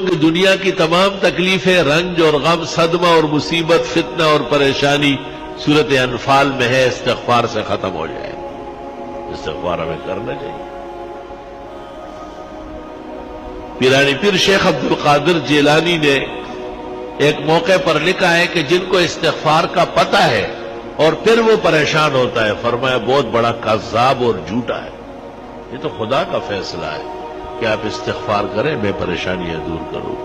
کہ دنیا کی تمام تکلیفیں، رنج اور غم، صدمہ اور مصیبت، فتنہ اور پریشانی سورۃ انفال میں ہے، استغفار سے ختم ہو جائے۔ استغفار ہمیں کرنا چاہیے۔ پیرانی پیر شیخ عبد القادر جیلانی نے ایک موقع پر لکھا ہے کہ جن کو استغفار کا پتہ ہے اور پھر وہ پریشان ہوتا ہے، فرمایا بہت بڑا کذاب اور جھوٹا ہے۔ یہ تو خدا کا فیصلہ ہے کہ آپ استغفار کریں، میں پریشانیاں دور کروں۔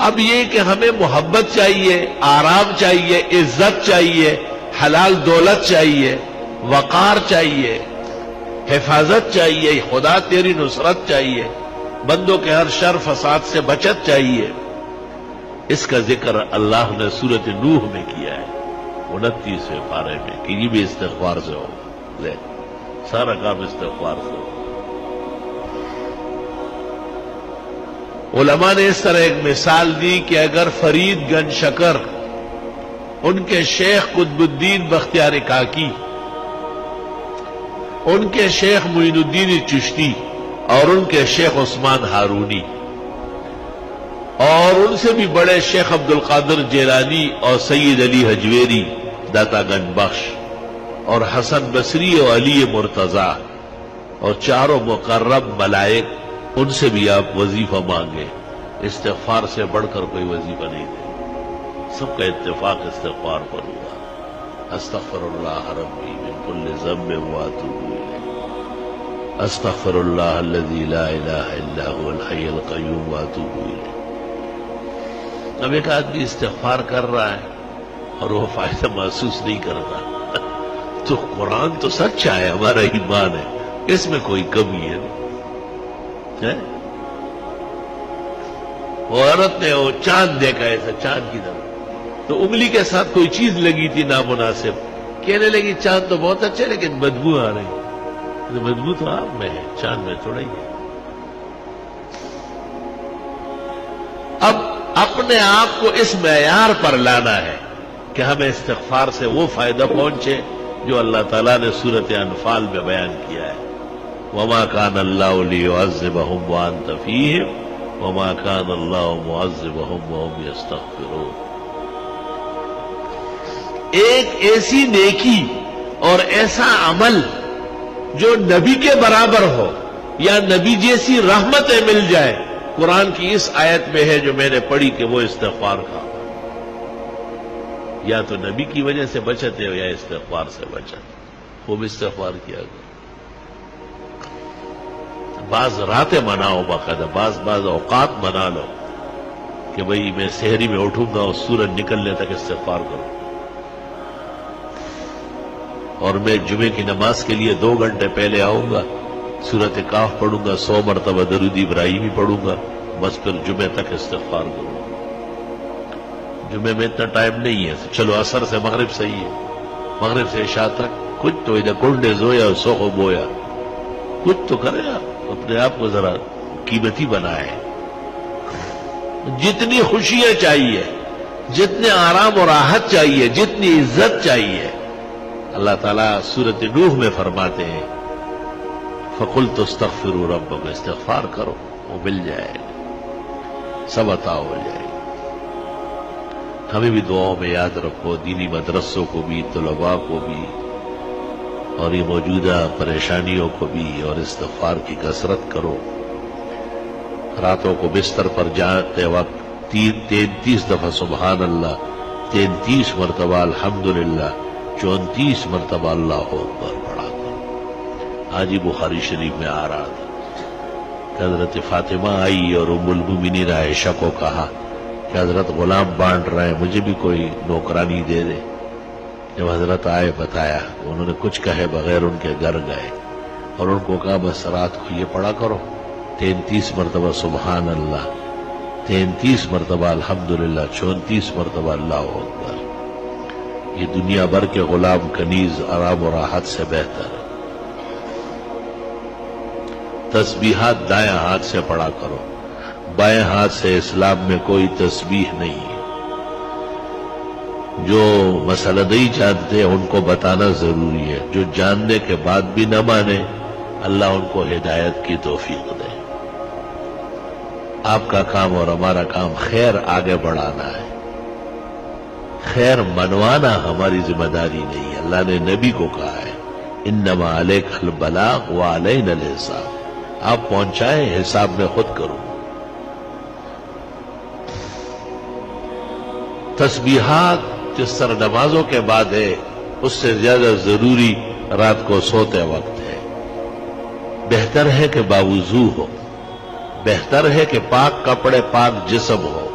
اب یہ کہ ہمیں محبت چاہیے، آرام چاہیے، عزت چاہیے، حلال دولت چاہیے، وقار چاہیے، حفاظت چاہیے، خدا تیری نصرت چاہیے، بندوں کے ہر شر فساد سے بچت چاہیے۔ اس کا ذکر اللہ نے سورۃ نوح میں کیا ہے، 29ویں پارے میں، کہ یہ بھی استغفار سے ہوگا۔ لے سارا کام استغفار سے ہوگا۔ علماء نے اس طرح ایک مثال دی کہ اگر فرید گنج شکر ان کے شیخ قطب الدین بختیار کاکی، ان کے شیخ معین الدین چشتی اور ان کے شیخ عثمان ہارونی اور ان سے بھی بڑے شیخ عبد القادر جیلانی اور سید علی حجویری داتا گنج بخش اور حسن بصری اور علی مرتضی اور چاروں مقرب ملائک، ان سے بھی آپ وظیفہ مانگے۔ استغفار سے بڑھ کر کوئی وظیفہ نہیں دے، سب کا اتفاق استغفار پر ہوا۔ استغفر اللہ ربی من کل ذنب واتوب الیہ، استغفر اللہ الذی لا الہ الا هو الحی القیوم واتوب الیہ۔ اب ایک آدمی استغفار کر رہا ہے اور وہ فائدہ محسوس نہیں کرتا، تو قرآن تو سچا ہے، ہمارا ایمان ہے، اس میں کوئی کمی ہے نہیں۔ وہ عورت نے وہ چاند دیکھا ایسا، چاند کی طرح، تو انگلی کے ساتھ کوئی چیز لگی تھی نامناسب، کہنے لگی چاند تو بہت اچھا لیکن بدبو آ رہی۔ بدبو تو آپ میں ہے، چاند میں تھوڑا ہی ہے۔ اب اپنے آپ کو اس معیار پر لانا ہے کہ ہمیں استغفار سے وہ فائدہ پہنچے جو اللہ تعالیٰ نے سورۃ انفال میں بیان کیا ہے۔ وما كان الله ليعذبهم وانت فيهم وما كان الله معذبهم وهم يستغفرون۔ ایک ایسی نیکی اور ایسا عمل جو نبی کے برابر ہو یا نبی جیسی رحمتیں مل جائے، قرآن کی اس آیت میں ہے جو میں نے پڑھی کہ وہ استغفار کا، یا تو نبی کی وجہ سے بچت ہے یا استغفار سے بچت۔ خوب استغفار کیا گیا۔ بعض راتیں مناؤ باقاعدہ، بعض اوقات منا لو کہ بھئی میں سحری میں اٹھوں گا اور سورج نکلنے تک استغفار کروں، اور میں جمعے کی نماز کے لیے 2 گھنٹے پہلے آؤں گا، سورۃ کاف پڑھوں گا، 100 مرتبہ درود ابراہیمی پڑھوں گا، بس پھر جمعے تک استغفار کروں گا۔ جمعے میں اتنا ٹائم نہیں ہے، چلو عصر سے مغرب صحیح ہے، مغرب سے عشاء تک کچھ تو ادھر کنڈے زویا سوخو بویا، کچھ تو کرے آپ، اپنے آپ کو ذرا قیمتی بنائے۔ جتنی خوشیاں چاہیے، جتنے آرام اور راحت چاہیے، جتنی عزت چاہیے، اللہ تعالیٰ سورۃ نوح میں فرماتے ہیں فَقُلْتُ اسْتَغْفِرُوا رَبَّكُمْ، استغفار کرو وہ مل جائے گا، سب عطا ہو جائے گا۔ ہمیں بھی دعاؤں میں یاد رکھو، دینی مدرسوں کو بھی، طلباء کو بھی، اور یہ موجودہ پریشانیوں کو بھی، اور استغفار کی کثرت کرو۔ راتوں کو بستر پر جاتے وقت 33 دفعہ سبحان اللہ، 33 مرتبہ الحمدللہ، 34 مرتبہ اللہ اکبر پڑھا کرو۔ آج ہی بخاری شریف میں آ رہا تھا کہ حضرت فاطمہ آئی اور ام المومنین عائشہ کو کہا کہ حضرت غلام بانٹ رہے ہیں، مجھے بھی کوئی نوکرانی دے دے۔ جب حضرت آئے بتایا، انہوں نے کچھ کہے بغیر ان کے گھر گئے اور ان کو کہا بس رات کو یہ پڑھا کرو، 33 مرتبہ سبحان اللہ، 33 مرتبہ الحمدللہ، 34 مرتبہ اللہ اکبر۔ یہ دنیا بھر کے غلام کنیز آرام و راحت سے بہتر ہے۔ تسبیحات دائیں ہاتھ سے پڑھا کرو، بائیں ہاتھ سے اسلام میں کوئی تسبیح نہیں ہے۔ جو مسئلہ نہیں جانتے ان کو بتانا ضروری ہے، جو جاننے کے بعد بھی نہ مانے اللہ ان کو ہدایت کی توفیق دے۔ آپ کا کام اور ہمارا کام خیر آگے بڑھانا ہے، خیر منوانا ہماری ذمہ داری نہیں ہے۔ اللہ نے نبی کو کہا ہے انما علیک البلاغ وعلینا الحساب، آپ پہنچائیں، حساب میں خود کروں۔ تسبیحات جس طرح نمازوں کے بعد ہے، اس سے زیادہ ضروری رات کو سوتے وقت ہے۔ بہتر ہے کہ باوضو ہو، بہتر ہے کہ پاک کپڑے پاک جسم ہو،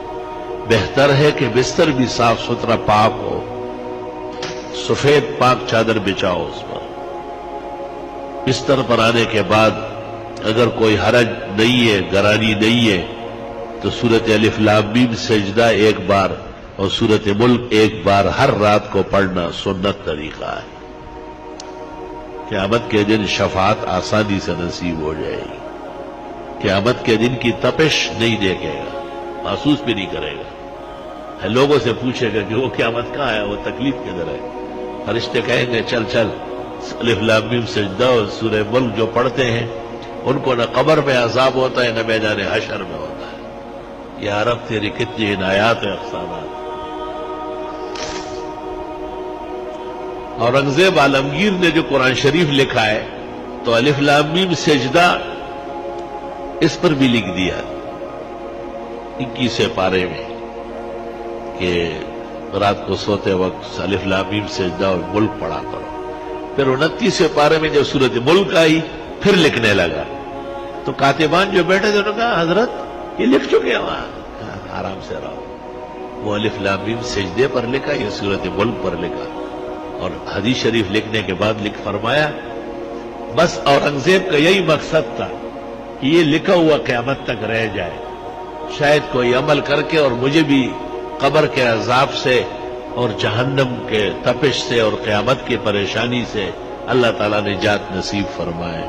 بہتر ہے کہ بستر بھی صاف ستھرا پاک ہو، سفید پاک چادر بچھاؤ اس پر۔ بستر پر آنے کے بعد اگر کوئی حرج نہیں ہے، گرانی نہیں ہے، تو سورت الف لام میم سجدہ ایک بار اور سورت ملک ایک بار ہر رات کو پڑھنا سنت طریقہ ہے۔ قیامت کے دن شفاعت آسانی سے نصیب ہو جائے گی، قیامت کے دن کی تپش نہیں دیکھے گا، محسوس بھی نہیں کرے گا۔ لوگوں سے پوچھے گا کہ وہ قیامت کہاں ہے، وہ تکلیف کدھر ہے؟ فرشتے کہیں گے چل چل، الف لام میم سجدہ اور سورہ ملک جو پڑھتے ہیں ان کو نہ قبر میں عذاب ہوتا ہے نہ میدان حشر میں ہوتا ہے۔ یا رب تیری کتنی عنایات و احسانات۔ اورنگزیب عالمگیر نے جو قرآن شریف لکھا ہے تو الف لام میم سجدہ اس پر بھی لکھ دیا 21 پارے میں کہ رات کو سوتے وقت الف لام میم سجدہ اور ملک پڑھا کرو۔ پھر 29 پارے میں جب سورت ملک آئی پھر لکھنے لگا، تو کاتبان جو بیٹھے تھے انہوں نے کہا حضرت یہ لکھ چکے وہاں، آرام سے رہو۔ وہ الف لام میم سجدے پر لکھا، یہ سورت ملک پر لکھا، اور حدیث شریف لکھنے کے بعد لکھ فرمایا بس اورنگزیب کا یہی مقصد تھا کہ یہ لکھا ہوا قیامت تک رہ جائے، شاید کوئی عمل کر کے اور مجھے بھی قبر کے عذاب سے اور جہنم کے تپش سے اور قیامت کی پریشانی سے اللہ تعالیٰ نجات نصیب فرمائے۔